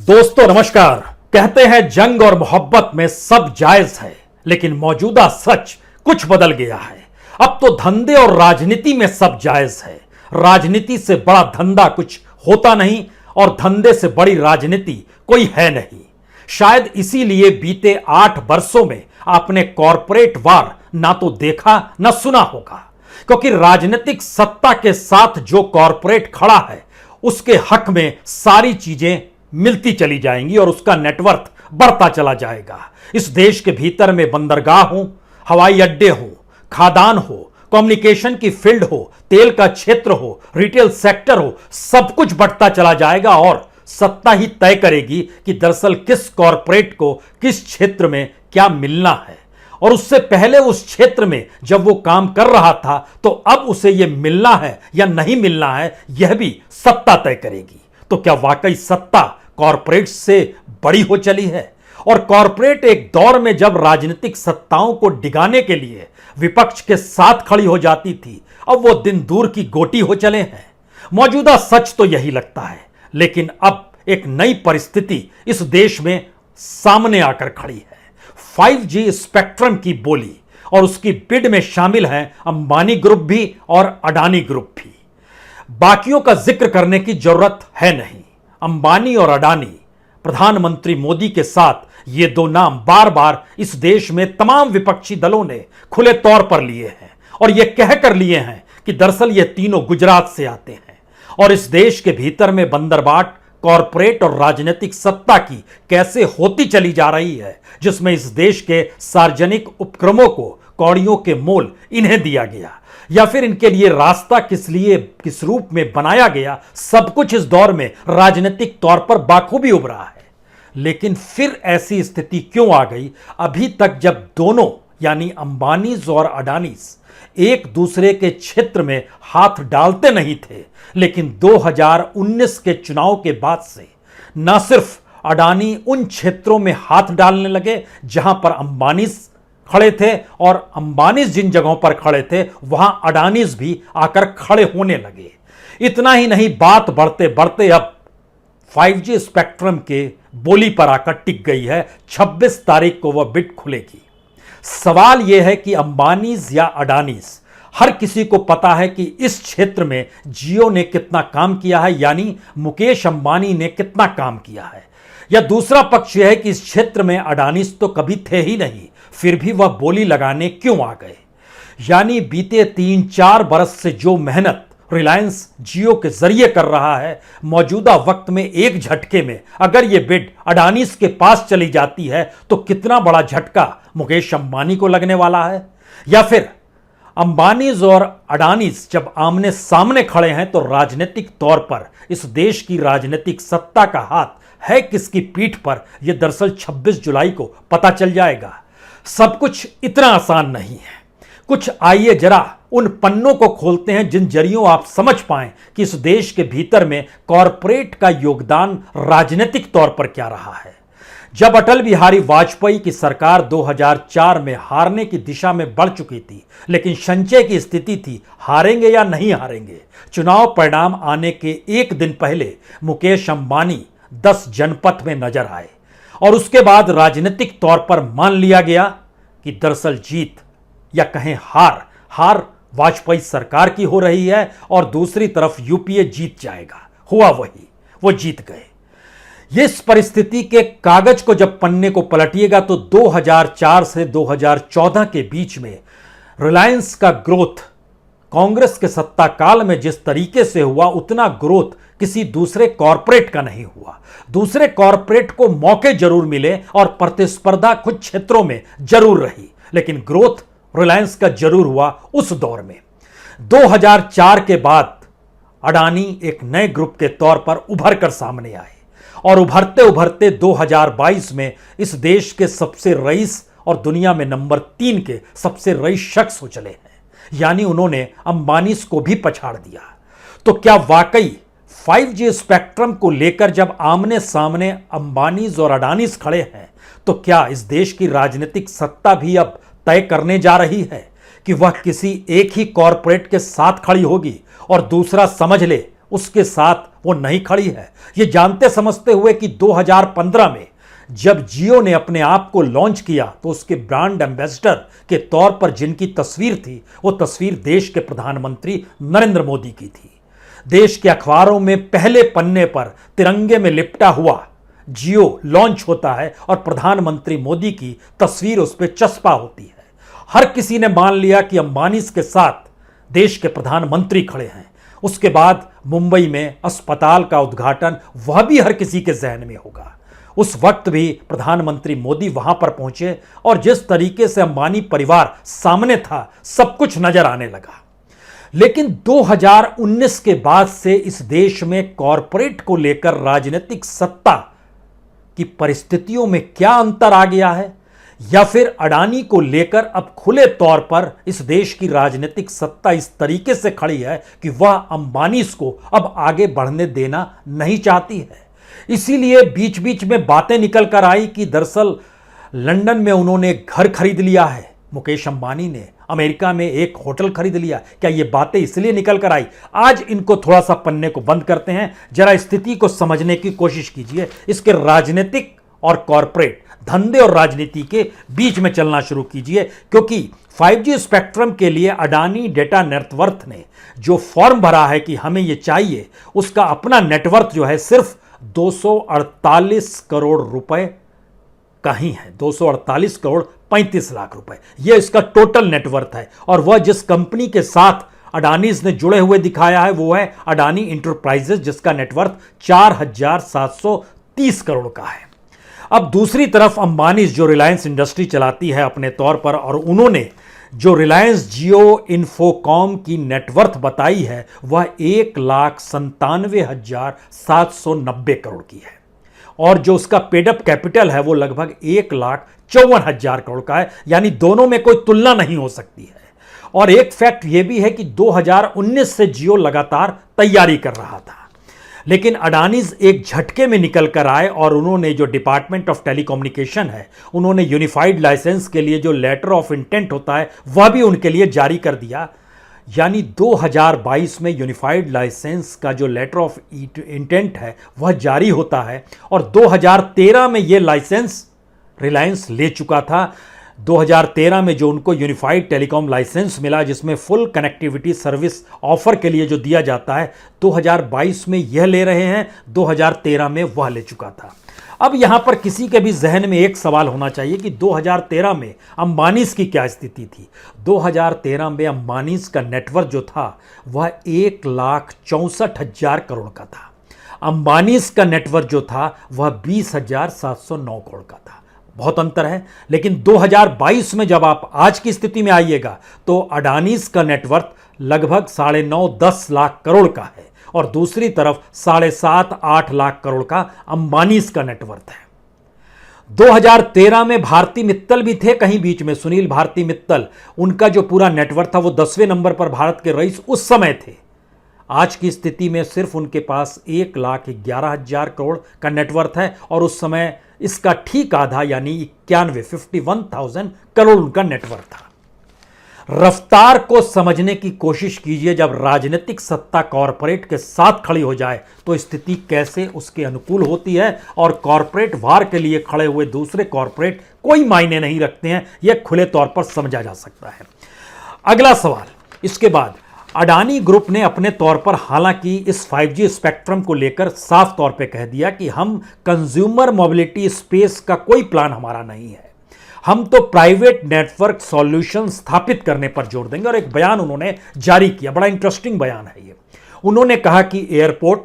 दोस्तों नमस्कार। कहते हैं जंग और मोहब्बत में सब जायज है, लेकिन मौजूदा सच कुछ बदल गया है। अब तो धंधे और राजनीति में सब जायज है। राजनीति से बड़ा धंधा कुछ होता नहीं और धंधे से बड़ी राजनीति कोई है नहीं। शायद इसीलिए बीते 8 वर्षों में आपने कॉरपोरेट वार ना तो देखा न सुना होगा, क्योंकि राजनीतिक सत्ता के साथ जो कॉरपोरेट खड़ा है उसके हक में सारी चीजें मिलती चली जाएंगी और उसका नेटवर्क बढ़ता चला जाएगा। इस देश के भीतर में बंदरगाह हो, हवाई अड्डे हो, खादान हो, कम्युनिकेशन की फील्ड हो, तेल का क्षेत्र हो, रिटेल सेक्टर हो, सब कुछ बढ़ता चला जाएगा और सत्ता ही तय करेगी कि दरअसल किस कॉरपोरेट को किस क्षेत्र में क्या मिलना है। और उससे पहले उस क्षेत्र में जब वो काम कर रहा था तो अब उसे यह मिलना है या नहीं मिलना है, यह भी सत्ता तय करेगी। तो क्या वाकई सत्ता कॉरपोरेट से बड़ी हो चली है? और कॉरपोरेट एक दौर में जब राजनीतिक सत्ताओं को डिगाने के लिए विपक्ष के साथ खड़ी हो जाती थी, अब वो दिन दूर की गोटी हो चले हैं। मौजूदा सच तो यही लगता है, लेकिन अब एक नई परिस्थिति इस देश में सामने आकर खड़ी है। 5G स्पेक्ट्रम की बोली और उसकी बिड में शामिल हैं अंबानी ग्रुप भी और अडानी ग्रुप भी। बाकियों का जिक्र करने की जरूरत है नहीं। अंबानी और अडानी, प्रधानमंत्री मोदी के साथ ये दो नाम बार बार इस देश में तमाम विपक्षी दलों ने खुले तौर पर लिए हैं और ये कहकर लिए हैं कि दरअसल ये तीनों गुजरात से आते हैं। और इस देश के भीतर में बंदरबाट कॉरपोरेट और राजनीतिक सत्ता की कैसे होती चली जा रही है, जिसमें इस देश के सार्वजनिक उपक्रमों को कौड़ियों के मोल इन्हें दिया गया या फिर इनके लिए रास्ता किस रूप में बनाया गया, सब कुछ इस दौर में राजनीतिक तौर पर बाखूबी उभरा है। लेकिन फिर ऐसी स्थिति क्यों आ गई अभी तक, जब दोनों यानी अंबानीज और अडानीज एक दूसरे के क्षेत्र में हाथ डालते नहीं थे, लेकिन 2019 के चुनाव के बाद से न सिर्फ अडानी उन क्षेत्रों में हाथ डालने लगे जहां पर अंबानीज खड़े थे और अंबानीज जिन जगहों पर खड़े थे वहां अडानीज भी आकर खड़े होने लगे। इतना ही नहीं, बात बढ़ते बढ़ते अब 5G स्पेक्ट्रम के बोली पर आकर टिक गई है। 26 तारीख को वह बिड खुलेगी। सवाल यह है कि अंबानीज या अडानीज, हर किसी को पता है कि इस क्षेत्र में जियो ने कितना काम किया है, यानी मुकेश अंबानी ने कितना काम किया है। या दूसरा पक्ष यह है कि इस क्षेत्र में अडानीज तो कभी थे ही नहीं, फिर भी वह बोली लगाने क्यों आ गए। यानी बीते 3-4 बरस से जो मेहनत रिलायंस जियो के जरिए कर रहा है, मौजूदा वक्त में एक झटके में अगर यह बिड अडानीज के पास चली जाती है तो कितना बड़ा झटका मुकेश अंबानी को लगने वाला है। या फिर अंबानीज और अडानीज जब आमने सामने खड़े हैं तो राजनीतिक तौर पर इस देश की राजनीतिक सत्ता का हाथ है किसकी पीठ पर, यह दरअसल 26 जुलाई को पता चल जाएगा। सब कुछ इतना आसान नहीं है। कुछ आइए जरा उन पन्नों को खोलते हैं जिन जरियों आप समझ पाएं कि इस देश के भीतर में कॉरपोरेट का योगदान राजनीतिक तौर पर क्या रहा है। जब अटल बिहारी वाजपेयी की सरकार 2004 में हारने की दिशा में बढ़ चुकी थी, लेकिन संशय की स्थिति थी हारेंगे या नहीं हारेंगे, चुनाव परिणाम आने के एक दिन पहले मुकेश अंबानी 10 जनपथ में नजर आए और उसके बाद राजनीतिक तौर पर मान लिया गया कि दरअसल जीत या कहें हार वाजपेयी सरकार की हो रही है और दूसरी तरफ यूपीए जीत जाएगा। हुआ वही, वो जीत गए। ये इस परिस्थिति के कागज को जब पन्ने को पलटिएगा तो 2004 से 2014 के बीच में रिलायंस का ग्रोथ कांग्रेस के सत्ता काल में जिस तरीके से हुआ, उतना ग्रोथ किसी दूसरे कॉरपोरेट का नहीं हुआ। दूसरे कॉरपोरेट को मौके जरूर मिले और प्रतिस्पर्धा कुछ क्षेत्रों में जरूर रही, लेकिन ग्रोथ रिलायंस का जरूर हुआ उस दौर में। 2004 के बाद अडानी एक नए ग्रुप के तौर पर उभर कर सामने आए और उभरते उभरते 2022 में इस देश के सबसे रईस और दुनिया में नंबर 3 के सबसे रईस शख्स हो चले हैं। यानी उन्होंने अंबानीज को भी पछाड़ दिया। तो क्या वाकई 5G स्पेक्ट्रम को लेकर जब आमने सामने अंबानीज और अडानीज खड़े हैं तो क्या इस देश की राजनीतिक सत्ता भी अब तय करने जा रही है कि वह किसी एक ही कॉरपोरेट के साथ खड़ी होगी और दूसरा समझ ले उसके साथ वो नहीं खड़ी है। ये जानते समझते हुए कि 2015 में जब जियो ने अपने आप को लॉन्च किया तो उसके ब्रांड एम्बेसडर के तौर पर जिनकी तस्वीर थी वो तस्वीर देश के प्रधानमंत्री नरेंद्र मोदी की थी। देश के अखबारों में पहले पन्ने पर तिरंगे में लिपटा हुआ जियो लॉन्च होता है और प्रधानमंत्री मोदी की तस्वीर उस पर चस्पा होती है। हर किसी ने मान लिया कि अंबानी के साथ देश के प्रधानमंत्री खड़े हैं। उसके बाद मुंबई में अस्पताल का उद्घाटन वह भी हर किसी के जहन में होगा। उस वक्त भी प्रधानमंत्री मोदी वहां पर पहुंचे और जिस तरीके से अंबानी परिवार सामने था सब कुछ नजर आने लगा। लेकिन 2019 के बाद से इस देश में कॉरपोरेट को लेकर राजनीतिक सत्ता की परिस्थितियों में क्या अंतर आ गया है, या फिर अडानी को लेकर अब खुले तौर पर इस देश की राजनीतिक सत्ता इस तरीके से खड़ी है कि वह अंबानी को अब आगे बढ़ने देना नहीं चाहती है। इसीलिए बीच बीच में बातें निकल कर आई कि दरअसल लंदन में उन्होंने घर खरीद लिया है, मुकेश अंबानी ने अमेरिका में एक होटल खरीद लिया। क्या ये बातें इसलिए निकल कर आई? आज इनको थोड़ा सा पन्ने को बंद करते हैं, जरा स्थिति को समझने की कोशिश कीजिए। इसके राजनीतिक और कॉरपोरेट धंधे और राजनीति के बीच में चलना शुरू कीजिए, क्योंकि 5G स्पेक्ट्रम के लिए अडानी डेटा नेटवर्थ ने जो फॉर्म भरा है कि हमें ये चाहिए, उसका अपना नेटवर्थ जो है सिर्फ 248 करोड़ रुपए का ही है। 248 करोड़ 35 लाख रुपए यह इसका टोटल नेटवर्थ है। और वह जिस कंपनी के साथ अडानीज ने जुड़े हुए दिखाया है वो है अडानी इंटरप्राइजेज, जिसका नेटवर्थ 4730 करोड़ का है। अब दूसरी तरफ अंबानी जो रिलायंस इंडस्ट्री चलाती है अपने तौर पर, और उन्होंने जो रिलायंस जियो इन्फोकॉम की नेटवर्थ बताई है वह 1,97,790 करोड़ की है, और जो उसका पेडअप कैपिटल है वो लगभग 1,54,000 करोड़ का है। यानी दोनों में कोई तुलना नहीं हो सकती है। और एक फैक्ट यह भी है कि 2019 से जियो लगातार तैयारी कर रहा था, लेकिन अडानीज एक झटके में निकल कर आए और उन्होंने जो डिपार्टमेंट ऑफ टेलीकम्युनिकेशन है उन्होंने यूनिफाइड लाइसेंस के लिए जो लेटर ऑफ इंटेंट होता है वह भी उनके लिए जारी कर दिया। यानी 2022 में यूनिफाइड लाइसेंस का जो लेटर ऑफ इंटेंट है वह जारी होता है, और 2013 में यह लाइसेंस रिलायंस ले चुका था। 2013 में जो उनको यूनिफाइड टेलीकॉम लाइसेंस मिला, जिसमें फुल कनेक्टिविटी सर्विस ऑफर के लिए जो दिया जाता है, 2022 में यह ले रहे हैं, 2013 में वह ले चुका था। अब यहां पर किसी के भी जहन में एक सवाल होना चाहिए कि 2013 में अंबानीज की क्या स्थिति थी। 2013 में अंबानीज का नेटवर्थ जो था वह 1,64,000 करोड़ का था। अंबानीज का नेटवर्थ जो था वह 20,709 करोड़ का था। बहुत अंतर है। लेकिन 2022 में जब आप आज की स्थिति में आइएगा तो अडानीज का नेटवर्थ लगभग 9.5-10 लाख करोड़ का है, और दूसरी तरफ 7.5-8 लाख करोड़ का अंबानीज का नेटवर्थ है। 2013 में भारती मित्तल भी थे कहीं बीच में, सुनील भारती मित्तल, उनका जो पूरा नेटवर्थ था वो 10वें नंबर पर भारत के रईस उस समय थे। आज की स्थिति में सिर्फ उनके पास 1,11,000 करोड़ का नेटवर्थ है, और उस समय इसका ठीक आधा यानी 51,000 करोड़ उनका नेटवर्थ था। रफ्तार को समझने की कोशिश कीजिए। जब राजनीतिक सत्ता कॉरपोरेट के साथ खड़ी हो जाए तो स्थिति कैसे उसके अनुकूल होती है, और कॉरपोरेट वार के लिए खड़े हुए दूसरे कॉरपोरेट कोई मायने नहीं रखते हैं, यह खुले तौर पर समझा जा सकता है। अगला सवाल, इसके बाद अडानी ग्रुप ने अपने तौर पर हालांकि इस 5G स्पेक्ट्रम को लेकर साफ तौर पे कह दिया कि हम कंज्यूमर मोबिलिटी स्पेस का कोई प्लान हमारा नहीं है, हम तो प्राइवेट नेटवर्क सॉल्यूशन स्थापित करने पर जोर देंगे। और एक बयान उन्होंने जारी किया, बड़ा इंटरेस्टिंग बयान है ये। उन्होंने कहा कि airport,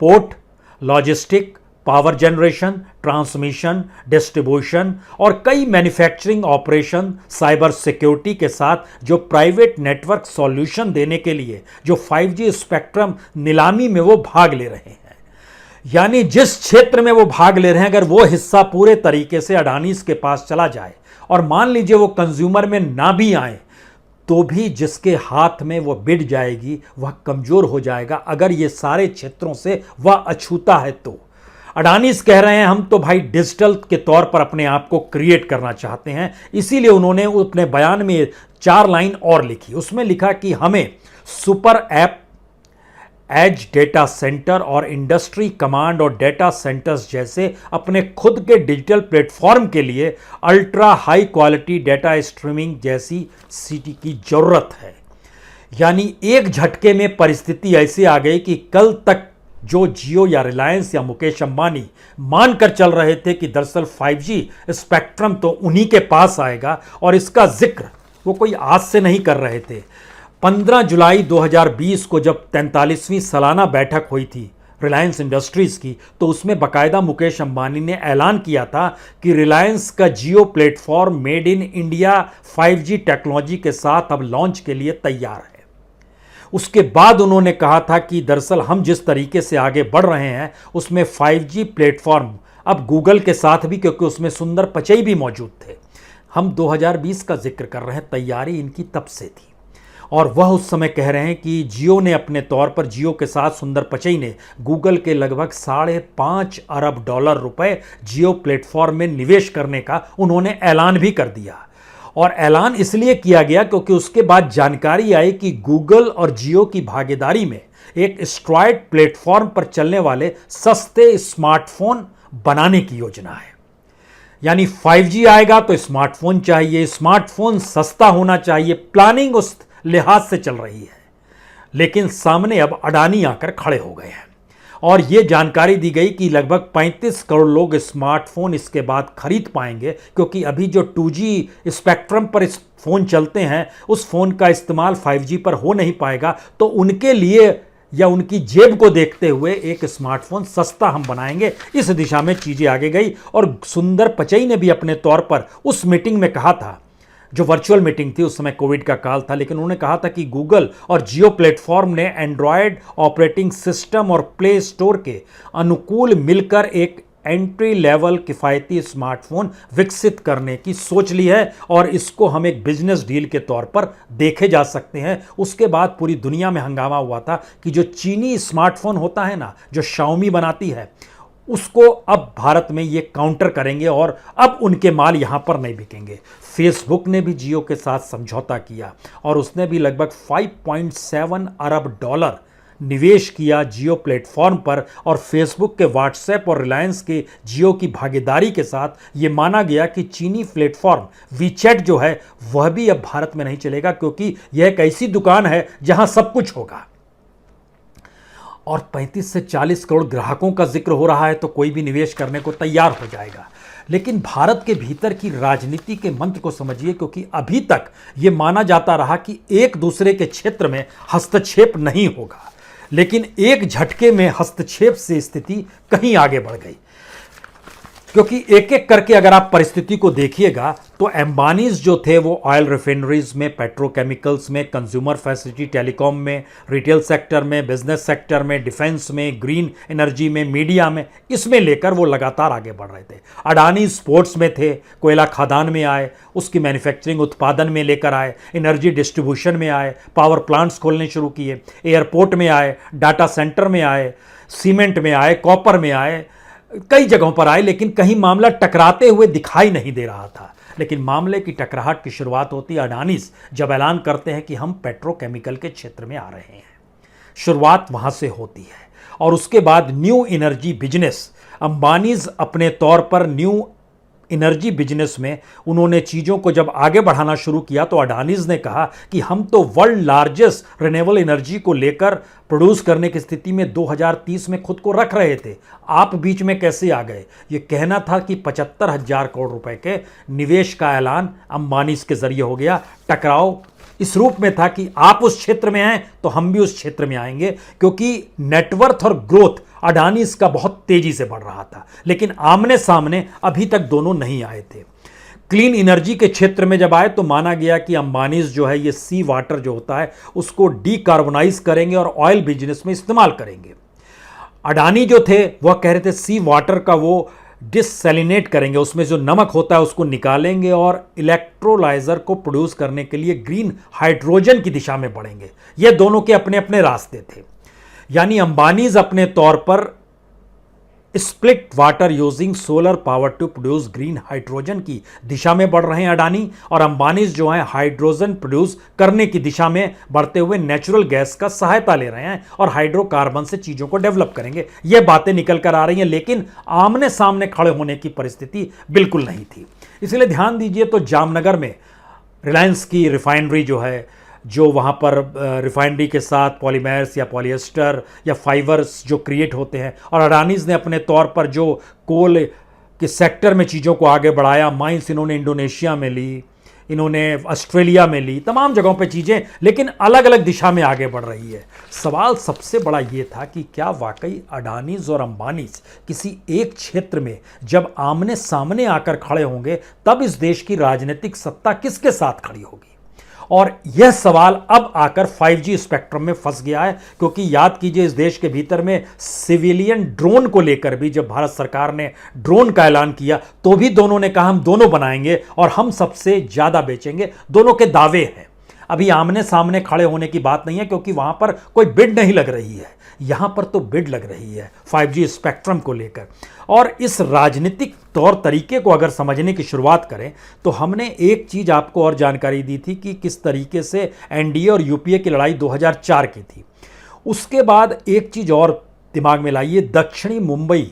port, logistic, power generation, transmission, distribution और कई मैन्युफैक्चरिंग ऑपरेशन, साइबर सिक्योरिटी के साथ जो प्राइवेट नेटवर्क सॉल्यूशन देने के लिए जो 5G स्पेक्ट्रम नीलामी में वो भाग ले रहे हैं, यानी जिस क्षेत्र में वो भाग ले रहे हैं, अगर वो हिस्सा पूरे तरीके से अडानीज के पास चला जाए और मान लीजिए वो कंज्यूमर में ना भी आए, तो भी जिसके हाथ में वो बिड जाएगी वह कमजोर हो जाएगा अगर ये सारे क्षेत्रों से वह अछूता है। तो अडानीज कह रहे हैं हम तो भाई डिजिटल के तौर पर अपने आप को क्रिएट करना चाहते हैं। इसीलिए उन्होंने अपने बयान में 4 लाइन और लिखी। उसमें लिखा कि हमें super app as data centre और इंडस्ट्री कमांड और डेटा सेंटर्स जैसे अपने खुद के डिजिटल प्लेटफॉर्म के लिए ultra high quality data streaming जैसी सीटी की जरूरत है। यानी एक झटके में परिस्थिति ऐसी आ गई कि कल तक जो जियो या रिलायंस या मुकेश अंबानी मानकर चल रहे थे कि दरअसल 5G स्पेक्ट्रम तो उन्हीं के पास आएगा, और इसका जिक्र वो कोई आज से नहीं कर रहे थे। 15 जुलाई 2020 को जब 43वीं सालाना बैठक हुई थी रिलायंस इंडस्ट्रीज की, तो उसमें बाकायदा मुकेश अंबानी ने ऐलान किया था कि रिलायंस का Jio platform made in India 5G technology के साथ अब लॉन्च के लिए तैयार है। उसके बाद उन्होंने कहा था कि दरअसल हम जिस तरीके से आगे बढ़ रहे हैं उसमें 5G प्लेटफॉर्म अब गूगल के साथ भी, क्योंकि उसमें सुंदर पिचई भी मौजूद थे। हम 2020 का जिक्र कर रहे हैं, तैयारी इनकी तब से थी। और वह उस समय कह रहे हैं कि जियो ने अपने तौर पर, जियो के साथ सुंदर पिचई ने गूगल के लगभग $5.5 अरब रुपए जियो प्लेटफॉर्म में निवेश करने का उन्होंने ऐलान भी कर दिया। और ऐलान इसलिए किया गया क्योंकि उसके बाद जानकारी आई कि गूगल और जियो की भागीदारी में एक एंड्रॉयड प्लेटफॉर्म पर चलने वाले सस्ते स्मार्टफोन बनाने की योजना है। यानी 5G आएगा तो स्मार्टफोन चाहिए, स्मार्टफोन सस्ता होना चाहिए, प्लानिंग उस लिहाज से चल रही है। लेकिन सामने अब अडानी आकर खड़े हो गए हैं और यह जानकारी दी गई कि लगभग 35 करोड़ लोग स्मार्टफोन इसके बाद खरीद पाएंगे, क्योंकि अभी जो 2G स्पेक्ट्रम पर इस फोन चलते हैं उस फोन का इस्तेमाल 5G पर हो नहीं पाएगा। तो उनके लिए या उनकी जेब को देखते हुए एक स्मार्टफोन सस्ता हम बनाएंगे, इस दिशा में चीजें आगे गई। और सुंदर पिचई ने भी अपने तौर पर उस मीटिंग में कहा था, जो वर्चुअल मीटिंग थी, उस समय कोविड का काल था, लेकिन उन्होंने कहा था कि गूगल और जियो प्लेटफॉर्म ने एंड्रॉयड ऑपरेटिंग सिस्टम और प्ले स्टोर के अनुकूल मिलकर एक एंट्री लेवल किफ़ायती स्मार्टफोन विकसित करने की सोच ली है और इसको हम एक बिजनेस डील के तौर पर देखे जा सकते हैं। उसके बाद पूरी दुनिया में हंगामा हुआ था कि जो चीनी स्मार्टफोन होता है ना, जो शाओमी बनाती है, उसको अब भारत में ये काउंटर करेंगे और अब उनके माल यहां पर नहीं बिकेंगे। फेसबुक ने भी जियो के साथ समझौता किया और उसने भी लगभग $5.7 अरब निवेश किया जियो प्लेटफॉर्म पर। और फेसबुक के व्हाट्सएप और रिलायंस के जियो की भागीदारी के साथ ये माना गया कि चीनी प्लेटफॉर्म वीचैट जो है वह भी अब भारत में नहीं चलेगा, क्योंकि यह एक ऐसी दुकान है जहां सब कुछ होगा। और 35 से 40 करोड़ ग्राहकों का जिक्र हो रहा है, तो कोई भी निवेश करने को तैयार हो जाएगा। लेकिन भारत के भीतर की राजनीति के मंत्र को समझिए, क्योंकि अभी तक यह माना जाता रहा कि एक दूसरे के क्षेत्र में हस्तक्षेप नहीं होगा, लेकिन एक झटके में हस्तक्षेप से स्थिति कहीं आगे बढ़ गई। क्योंकि एक एक करके अगर आप परिस्थिति को देखिएगा तो अंबानीज जो थे वो ऑयल रिफाइनरीज में, पेट्रोकेमिकल्स में, कंज्यूमर फैसिलिटी, टेलीकॉम में, रिटेल सेक्टर में, बिजनेस सेक्टर में, डिफेंस में, ग्रीन एनर्जी में, मीडिया में, इसमें लेकर वो लगातार आगे बढ़ रहे थे। अडानी स्पोर्ट्स में थे, कोयला खदान में आए, उसकी मैन्युफैक्चरिंग उत्पादन में लेकर आए, एनर्जी डिस्ट्रीब्यूशन में आए, पावर प्लांट्स खोलने शुरू किए, एयरपोर्ट में आए, डाटा सेंटर में आए, सीमेंट में आए, कॉपर में आए, कई जगहों पर आए। लेकिन कहीं मामला टकराते हुए दिखाई नहीं दे रहा था। लेकिन मामले की टकराहट की शुरुआत होती है अडानीज जब ऐलान करते हैं कि हम पेट्रोकेमिकल के क्षेत्र में आ रहे हैं। शुरुआत वहां से होती है और उसके बाद न्यू एनर्जी बिजनेस, अंबानीज अपने तौर पर न्यू एनर्जी बिजनेस में उन्होंने चीज़ों को जब आगे बढ़ाना शुरू किया तो अडानीज ने कहा कि हम तो वर्ल्ड लार्जेस्ट रिन्यूएबल एनर्जी को लेकर प्रोड्यूस करने की स्थिति में 2030 में खुद को रख रहे थे, आप बीच में कैसे आ गए। ये कहना था कि 75,000 करोड़ रुपए के निवेश का ऐलान अंबानीज के जरिए हो गया। टकराव इस रूप में था कि आप उस क्षेत्र में हैं तो हम भी उस क्षेत्र में आएंगे, क्योंकि नेटवर्थ और ग्रोथ अडानीज का बहुत तेजी से बढ़ रहा था। लेकिन आमने सामने अभी तक दोनों नहीं आए थे। क्लीन एनर्जी के क्षेत्र में जब आए तो माना गया कि अंबानीज जो है ये सी वाटर जो होता है उसको डीकार्बोनाइज करेंगे और ऑयल बिजनेस में इस्तेमाल करेंगे। अडानी जो थे वह कह रहे थे सी वाटर का वो डिसैलिनेट करेंगे, उसमें जो नमक होता है उसको निकालेंगे और इलेक्ट्रोलाइजर को प्रोड्यूस करने के लिए ग्रीन हाइड्रोजन की दिशा में बढ़ेंगे। ये दोनों के अपने अपने रास्ते थे। यानी अंबानीज अपने तौर पर split water using solar power to produce green hydrogen की दिशा में बढ़ रहे हैं अडानी, और अंबानीज जो हैं हाइड्रोजन प्रोड्यूस करने की दिशा में बढ़ते हुए नेचुरल गैस का सहायता ले रहे हैं और हाइड्रोकार्बन से चीजों को डेवलप करेंगे। ये बातें निकल कर आ रही हैं, लेकिन आमने सामने खड़े होने की परिस्थिति बिल्कुल नहीं थी। इसलिए ध्यान दीजिए, तो जामनगर में रिलायंस की रिफाइनरी जो है, जो वहाँ पर रिफाइनरी के साथ पॉलीमर्स या पॉलिएस्टर या फाइबर्स जो क्रिएट होते हैं, और अडानीज़ ने अपने तौर पर जो कोल के सेक्टर में चीज़ों को आगे बढ़ाया, माइंस इन्होंने इंडोनेशिया में ली, इन्होंने ऑस्ट्रेलिया में ली, तमाम जगहों पे चीज़ें, लेकिन अलग अलग दिशा में आगे बढ़ रही है। सवाल सबसे बड़ा ये था कि क्या वाकई अडानीज और अंबानीज किसी एक क्षेत्र में जब आमने सामने आकर खड़े होंगे, तब इस देश की राजनीतिक सत्ता किसके साथ खड़ी होगी? और यह सवाल अब आकर 5G स्पेक्ट्रम में फंस गया है, क्योंकि याद कीजिए, इस देश के भीतर में सिविलियन ड्रोन को लेकर भी जब भारत सरकार ने ड्रोन का ऐलान किया, तो भी दोनों ने कहा हम दोनों बनाएंगे और हम सबसे ज्यादा बेचेंगे। दोनों के दावे हैं। अभी आमने सामने खड़े होने की बात नहीं है, क्योंकि वहां पर कोई बिड नहीं लग रही है। यहां पर तो बिड लग रही है 5G स्पेक्ट्रम को लेकर। और इस राजनीतिक तौर तरीके को अगर समझने की शुरुआत करें, तो हमने एक चीज आपको और जानकारी दी थी कि किस तरीके से एनडीए और यूपीए की लड़ाई 2004 की थी। उसके बाद एक चीज और दिमाग में लाइए, दक्षिणी मुंबई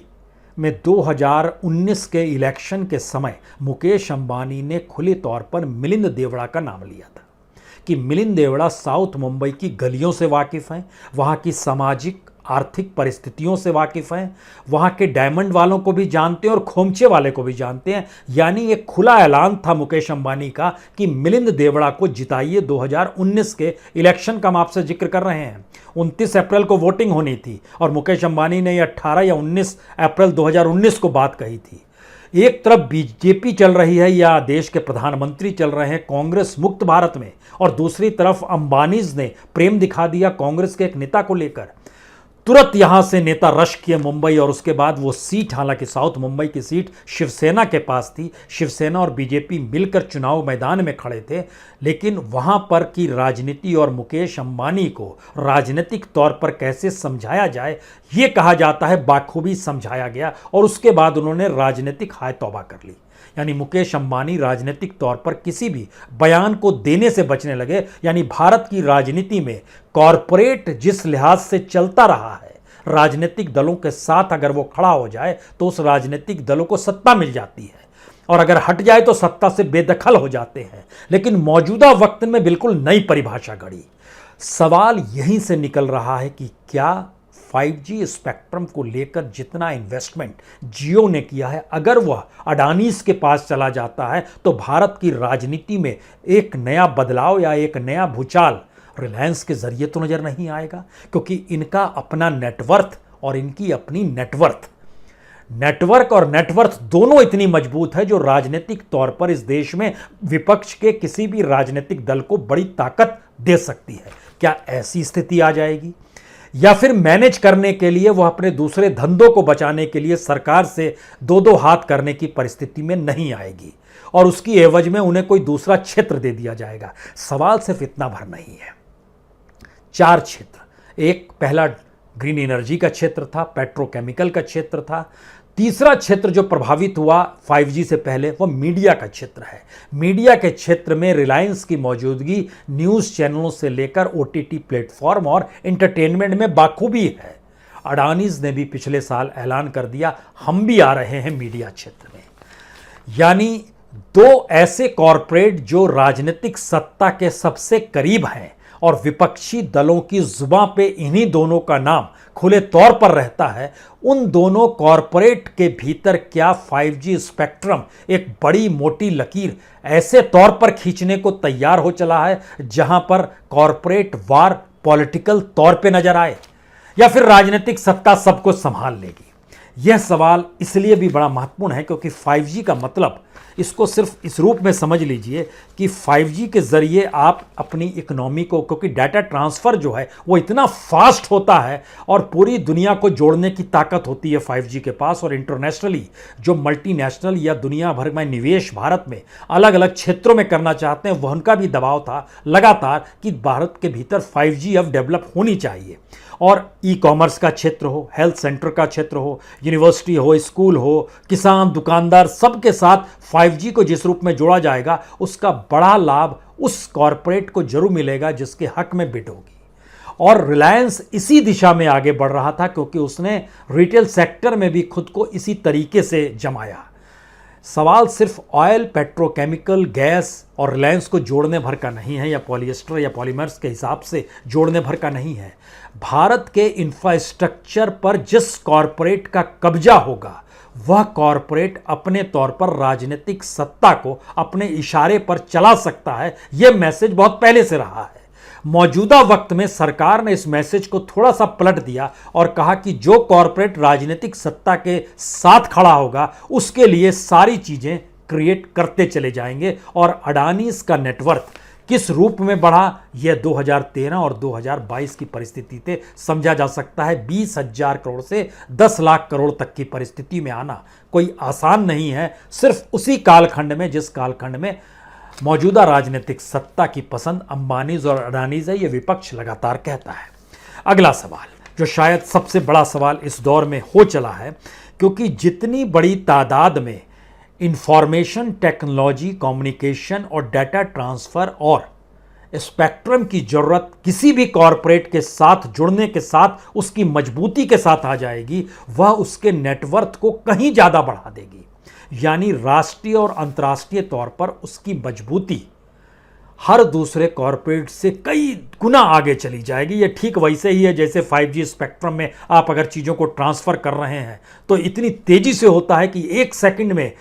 में 2019 के इलेक्शन के समय मुकेश अंबानी ने खुले तौर पर मिलिंद देवड़ा का नाम लिया था कि मिलिंद देवड़ा साउथ मुंबई की गलियों से वाकिफ हैं, वहाँ की सामाजिक आर्थिक परिस्थितियों से वाकिफ हैं, वहाँ के डायमंड वालों को भी जानते हैं और खोमचे वाले को भी जानते हैं। यानी एक खुला ऐलान था मुकेश अंबानी का कि मिलिंद देवड़ा को जिताइए। 2019 के इलेक्शन का हम आपसे जिक्र कर रहे हैं। 29 अप्रैल को वोटिंग होनी थी और मुकेश अंबानी ने 18 या 19 अप्रैल 2019 को बात कही थी। एक तरफ बीजेपी चल रही है या देश के प्रधानमंत्री चल रहे हैं कांग्रेस मुक्त भारत में, और दूसरी तरफ अंबानीज ने प्रेम दिखा दिया कांग्रेस के एक नेता को लेकर। तुरंत यहां से नेता रश किए मुंबई, और उसके बाद वो सीट, हालांकि साउथ मुंबई की सीट शिवसेना के पास थी, शिवसेना और बीजेपी मिलकर चुनाव मैदान में खड़े थे, लेकिन वहां पर की राजनीति और मुकेश अंबानी को राजनीतिक तौर पर कैसे समझाया जाए, ये कहा जाता है बाखूबी समझाया गया, और उसके बाद उन्होंने राजनीतिक हाय तौबा कर ली। यानी मुकेश अंबानी राजनीतिक तौर पर किसी भी बयान को देने से बचने लगे। यानी भारत की राजनीति में कॉरपोरेट जिस लिहाज से चलता रहा है, राजनीतिक दलों के साथ अगर वो खड़ा हो जाए तो उस राजनीतिक दलों को सत्ता मिल जाती है, और अगर हट जाए तो सत्ता से बेदखल हो जाते हैं। लेकिन मौजूदा वक्त में बिल्कुल नई परिभाषा घड़ी। सवाल यहीं से निकल रहा है कि क्या 5G स्पेक्ट्रम को लेकर जितना इन्वेस्टमेंट जियो ने किया है, अगर वह अडानीज के पास चला जाता है, तो भारत की राजनीति में एक नया बदलाव या एक नया भूचाल रिलायंस के जरिए तो नजर नहीं आएगा, क्योंकि इनका अपना नेटवर्थ और इनकी अपनी नेटवर्क और नेटवर्थ दोनों इतनी मजबूत है, जो राजनीतिक तौर पर इस देश में विपक्ष के किसी भी राजनीतिक दल को बड़ी ताकत दे सकती है। क्या ऐसी स्थिति आ जाएगी, या फिर मैनेज करने के लिए वह अपने दूसरे धंधों को बचाने के लिए सरकार से दो दो हाथ करने की परिस्थिति में नहीं आएगी, और उसकी एवज में उन्हें कोई दूसरा क्षेत्र दे दिया जाएगा? सवाल सिर्फ इतना भर नहीं है। 4 क्षेत्र, एक पहला ग्रीन एनर्जी का क्षेत्र था, पेट्रोकेमिकल का क्षेत्र था। तीसरा क्षेत्र जो प्रभावित हुआ 5G से पहले, वह मीडिया का क्षेत्र है। मीडिया के क्षेत्र में रिलायंस की मौजूदगी न्यूज़ चैनलों से लेकर OTT प्लेटफॉर्म और एंटरटेनमेंट में बाखूबी है। अडानीज ने भी पिछले साल ऐलान कर दिया, हम भी आ रहे हैं मीडिया क्षेत्र में। यानी 2 ऐसे कॉरपोरेट जो राजनीतिक सत्ता के सबसे करीब हैं, और विपक्षी दलों की जुबान पे इन्हीं दोनों का नाम खुले तौर पर रहता है। उन दोनों कॉरपोरेट के भीतर क्या 5G स्पेक्ट्रम एक बड़ी मोटी लकीर ऐसे तौर पर खींचने को तैयार हो चला है, जहां पर कॉरपोरेट वार पॉलिटिकल तौर पे नजर आए, या फिर राजनीतिक सत्ता सबको संभाल लेगी? यह सवाल इसलिए भी बड़ा महत्वपूर्ण है क्योंकि 5G का मतलब, इसको सिर्फ इस रूप में समझ लीजिए कि 5G के जरिए आप अपनी इकोनॉमी को, क्योंकि डाटा ट्रांसफ़र जो है वो इतना फास्ट होता है और पूरी दुनिया को जोड़ने की ताकत होती है 5G के पास, और इंटरनेशनली जो मल्टीनेशनल या दुनिया भर में निवेश भारत में अलग अलग क्षेत्रों में करना चाहते हैं, वह उनका भी दबाव था लगातार कि भारत के भीतर 5G अब डेवलप होनी चाहिए। और ई कॉमर्स का क्षेत्र हो, हेल्थ सेंटर का क्षेत्र हो, यूनिवर्सिटी हो, स्कूल हो, किसान, दुकानदार, सबके साथ 5G को जिस रूप में जोड़ा जाएगा उसका बड़ा लाभ उस कॉरपोरेट को जरूर मिलेगा जिसके हक में बिड होगी। और रिलायंस इसी दिशा में आगे बढ़ रहा था क्योंकि उसने रिटेल सेक्टर में भी खुद को इसी तरीके से जमाया। सवाल सिर्फ ऑयल, पेट्रोकेमिकल, गैस और रिलायंस को जोड़ने भर का नहीं है या पॉलिएस्टर या पॉलीमर्स के हिसाब से जोड़ने भर का नहीं है। भारत के इंफ्रास्ट्रक्चर पर जिस कॉरपोरेट का कब्जा होगा वह कॉरपोरेट अपने तौर पर राजनीतिक सत्ता को अपने इशारे पर चला सकता है। यह मैसेज बहुत पहले से रहा है। मौजूदा वक्त में सरकार ने इस मैसेज को थोड़ा सा पलट दिया और कहा कि जो कॉरपोरेट राजनीतिक सत्ता के साथ खड़ा होगा उसके लिए सारी चीजें क्रिएट करते चले जाएंगे। और अडानीज का नेटवर्थ किस रूप में बढ़ा यह 2013 और 2022 की परिस्थिति से समझा जा सकता है। 20,000 करोड़ से 10 लाख करोड़ तक की परिस्थिति में आना कोई आसान नहीं है, सिर्फ उसी कालखंड में जिस कालखंड में मौजूदा राजनीतिक सत्ता की पसंद अंबानीज और अडानीज है, यह विपक्ष लगातार कहता है। अगला सवाल जो शायद सबसे बड़ा सवाल इस दौर में हो चला है, क्योंकि जितनी बड़ी तादाद में इंफॉर्मेशन टेक्नोलॉजी, कम्युनिकेशन और डाटा ट्रांसफर और स्पेक्ट्रम की जरूरत किसी भी कॉरपोरेट के साथ जुड़ने के साथ उसकी मजबूती के साथ आ जाएगी, वह उसके नेटवर्थ को कहीं ज्यादा बढ़ा देगी। यानी राष्ट्रीय और अंतर्राष्ट्रीय तौर पर उसकी मजबूती हर दूसरे कॉरपोरेट से कई गुना आगे चली जाएगी। यह ठीक वैसे ही है जैसे 5G स्पेक्ट्रम में आप अगर चीज़ों को ट्रांसफ़र कर रहे हैं तो इतनी तेज़ी से होता है कि 1 सेकंड में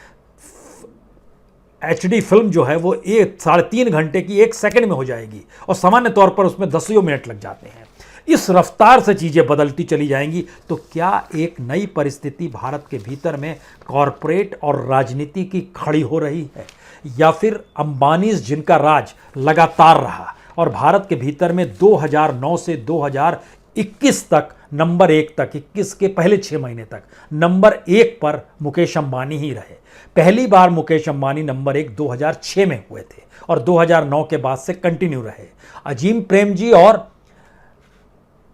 HD फिल्म जो है वो 3.5 घंटे की 1 सेकंड में हो जाएगी और सामान्य तौर पर उसमें 10 मिनट लग जाते हैं। इस रफ्तार से चीज़ें बदलती चली जाएंगी। तो क्या एक नई परिस्थिति भारत के भीतर में कॉरपोरेट और राजनीति की खड़ी हो रही है, या फिर अंबानीज जिनका राज लगातार रहा और भारत के भीतर में 2009 से 2021 तक नंबर 1 तक, 21 के पहले 6 महीने तक नंबर 1 पर मुकेश अंबानी ही रहे। पहली बार मुकेश अंबानी नंबर 1 2006 में हुए थे और 2009 के बाद से कंटिन्यू रहे। अजीम प्रेमजी और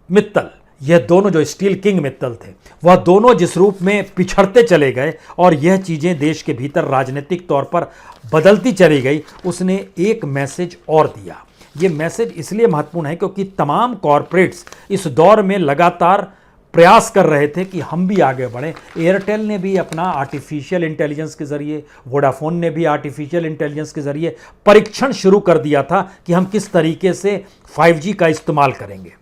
मित्तल, यह दोनों जो स्टील किंग मित्तल थे, वह दोनों जिस रूप में पिछड़ते चले गए और यह चीज़ें देश के भीतर राजनीतिक तौर पर बदलती चली गई, उसने एक मैसेज और दिया। यह मैसेज इसलिए महत्वपूर्ण है क्योंकि तमाम कॉरपोरेट्स इस दौर में लगातार प्रयास कर रहे थे कि हम भी आगे बढ़ें। एयरटेल ने भी अपना आर्टिफिशियल इंटेलिजेंस के ज़रिए, वोडाफोन ने भी आर्टिफिशियल इंटेलिजेंस के ज़रिए परीक्षण शुरू कर दिया था कि हम किस तरीके से 5G का इस्तेमाल करेंगे।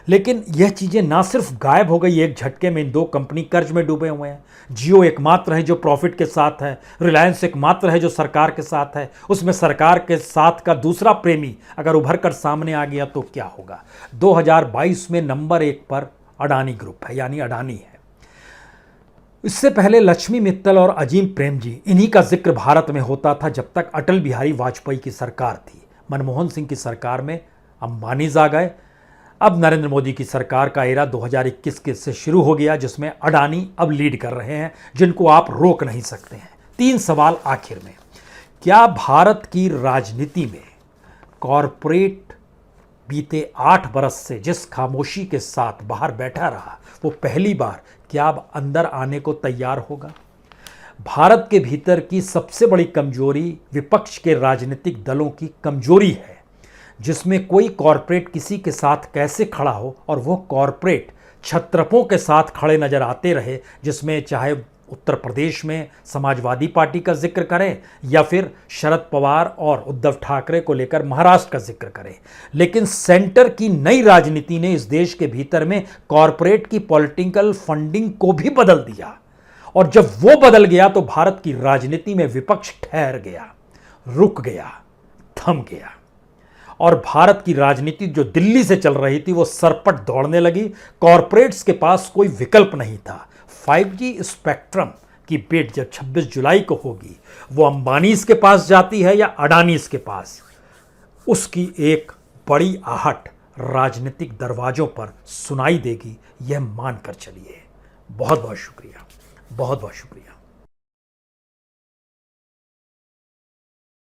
लेकिन यह चीज़ें ना सिर्फ गायब हो गई एक झटके में, इन 2 कंपनी कर्ज में डूबे हुए हैं। जियो एकमात्र है जो प्रॉफिट के साथ है, रिलायंस एकमात्र है जो सरकार के साथ है। उसमें सरकार के साथ का दूसरा प्रेमी अगर उभर कर सामने आ गया तो क्या होगा। 2022 में नंबर 1 पर अडानी ग्रुप है, यानी अडानी है। इससे पहले लक्ष्मी मित्तल और अजीम प्रेमजी, इन्हीं का जिक्र भारत में होता था जब तक अटल बिहारी वाजपेयी की सरकार थी। मनमोहन सिंह की सरकार में अंबानीज आ गए। अब नरेंद्र मोदी की सरकार का एरा 2021 के से शुरू हो गया जिसमें अडानी अब लीड कर रहे हैं, जिनको आप रोक नहीं सकते हैं। 3 सवाल आखिर में, क्या भारत की राजनीति में कॉरपोरेट बीते 8 बरस से जिस खामोशी के साथ बाहर बैठा रहा, वो पहली बार क्या अब अंदर आने को तैयार होगा? भारत के भीतर की सबसे बड़ी कमजोरी विपक्ष के राजनीतिक दलों की कमजोरी है, जिसमें कोई कॉरपोरेट किसी के साथ कैसे खड़ा हो और वो कॉरपोरेट छत्रपों के साथ खड़े नजर आते रहे, जिसमें चाहे उत्तर प्रदेश में समाजवादी पार्टी का जिक्र करें या फिर शरद पवार और उद्धव ठाकरे को लेकर महाराष्ट्र का जिक्र करें। लेकिन सेंटर की नई राजनीति ने इस देश के भीतर में कॉरपोरेट की पॉलिटिकल फंडिंग को भी बदल दिया, और जब वो बदल गया तो भारत की राजनीति में विपक्ष ठहर गया, रुक गया, थम गया, और भारत की राजनीति जो दिल्ली से चल रही थी वो सरपट दौड़ने लगी। कॉरपोरेट्स के पास कोई विकल्प नहीं था। 5G स्पेक्ट्रम की बिड जब 26 जुलाई को होगी, वो अंबानीज के पास जाती है या अडानीज के पास, उसकी एक बड़ी आहट राजनीतिक दरवाजों पर सुनाई देगी, यह मानकर चलिए। बहुत बहुत शुक्रिया, बहुत बहुत शुक्रिया।